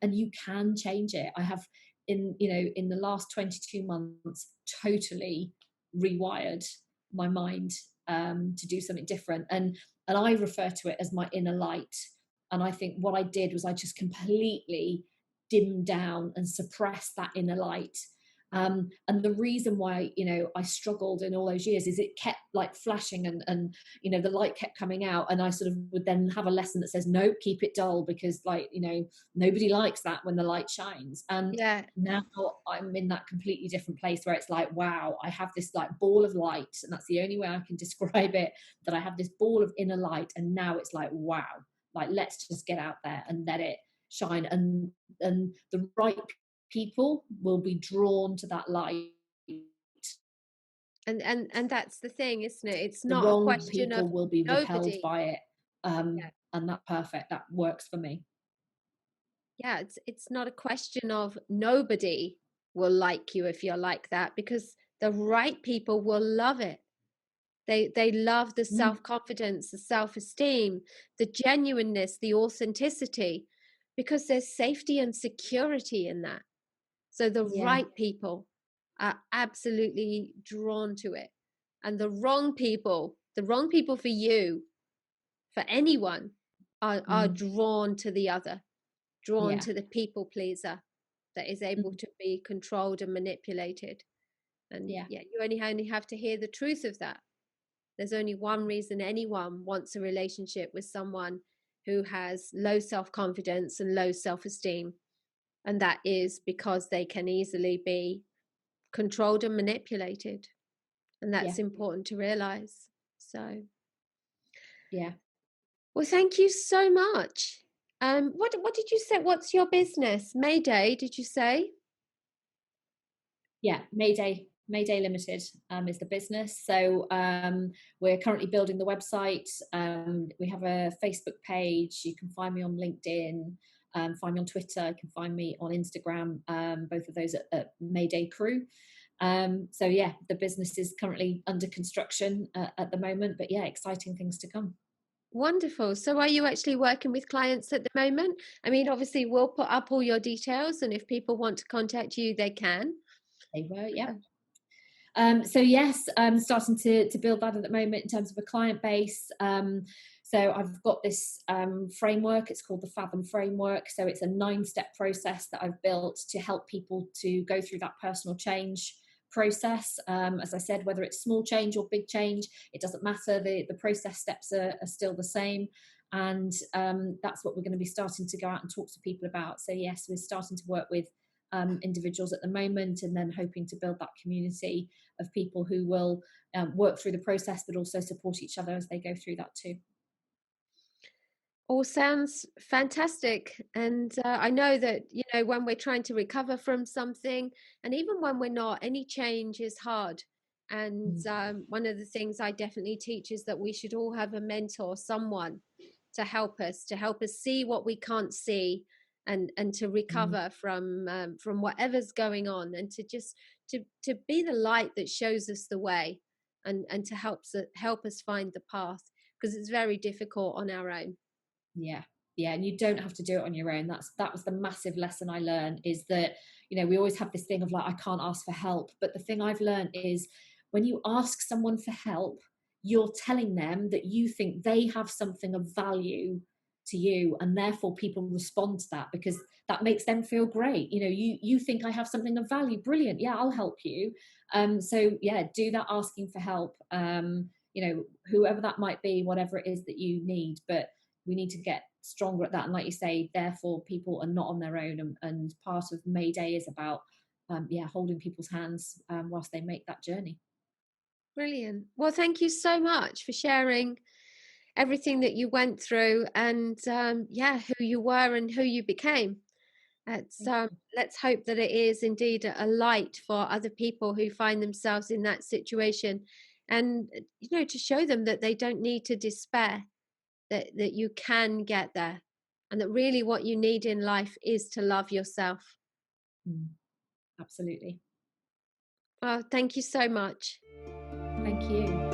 you can change it. I have, in the last 22 months, totally rewired my mind, to do something different, and I refer to it as my inner light. And I think what I did was I just completely dimmed down and suppressed that inner light. And the reason why, I struggled in all those years is it kept like flashing, and the light kept coming out, and I sort of would then have a lesson that says, no, keep it dull, because nobody likes that when the light shines. And Yeah. now I'm in that completely different place where it's like, wow, I have this like ball of light, and that's the only way I can describe it, that I have this ball of inner light, and now it's like, wow, like let's just get out there and let it shine, and the right people will be drawn to that light. And that's the thing, isn't it? It's The not a wrong question of people will be repelled nobody. by it. Yeah. And that's perfect. That works for me. Yeah, it's not a question of nobody will like you if you're like that, because the right people will love it. They love the Mm, self-confidence, the self-esteem, the genuineness, the authenticity, because there's safety and security in that. So the yeah. right people are absolutely drawn to it. And the wrong people for you, for anyone, are Mm, drawn to the other, drawn yeah. to the people pleaser that is able Mm, to be controlled and manipulated. And yeah. yeah, you only have to hear the truth of that. There's only one reason anyone wants a relationship with someone who has low self-confidence and low self-esteem, and that is because they can easily be controlled and manipulated. And Yeah. that's important to realize. So, Yeah. well, thank you so much. What did you say? What's your business? MayDey, did you say? Yeah. MayDey Limited is the business. So we're currently building the website. We have a Facebook page. You can find me on LinkedIn. Find me on Twitter. You can find me on Instagram. Both of those at MayDey Crew. So yeah, the business is currently under construction at the moment, but yeah, exciting things to come. Wonderful. So are you actually working with clients at the moment? I mean, obviously we'll put up all your details, and if people want to contact you, they can. They were, yeah. So yes, I'm starting to build that at the moment in terms of a client base. So I've got this framework. It's called the Fathom Framework. So it's a 9-step process that I've built to help people to go through that personal change process. As I said, whether it's small change or big change, it doesn't matter. The process steps are still the same. And that's what we're going to be starting to go out and talk to people about. So yes, we're starting to work with individuals at the moment, and then hoping to build that community of people who will work through the process, but also support each other as they go through that too. All sounds fantastic. And I know that, when we're trying to recover from something, and even when we're not, any change is hard. And Mm, one of the things I definitely teach is that we should all have a mentor, someone to help us see what we can't see, and to mm, recover from whatever's going on, and to just to be the light that shows us the way, and to help us find the path, because it's very difficult on our own. yeah. Yeah, and you don't have to do it on your own. That was the massive lesson I learned, is that we always have this thing of like, I can't ask for help, but the thing I've learned is when you ask someone for help, you're telling them that you think they have something of value to you, and therefore people respond to that because that makes them feel great. You think I have something of value, brilliant, yeah, I'll help you. So yeah, do that asking for help, whoever that might be, whatever it is that you need. But we need to get stronger at that. And like you say, therefore people are not on their own, and part of MayDey is about holding people's hands whilst they make that journey. Brilliant. Well, thank you so much for sharing everything that you went through, and who you were and who you became. It's, Thank you. let's hope that it is indeed a light for other people who find themselves in that situation, and to show them that they don't need to despair, that you can get there, and that really what you need in life is to love yourself. Mm, absolutely. Oh, thank you so much. Thank you.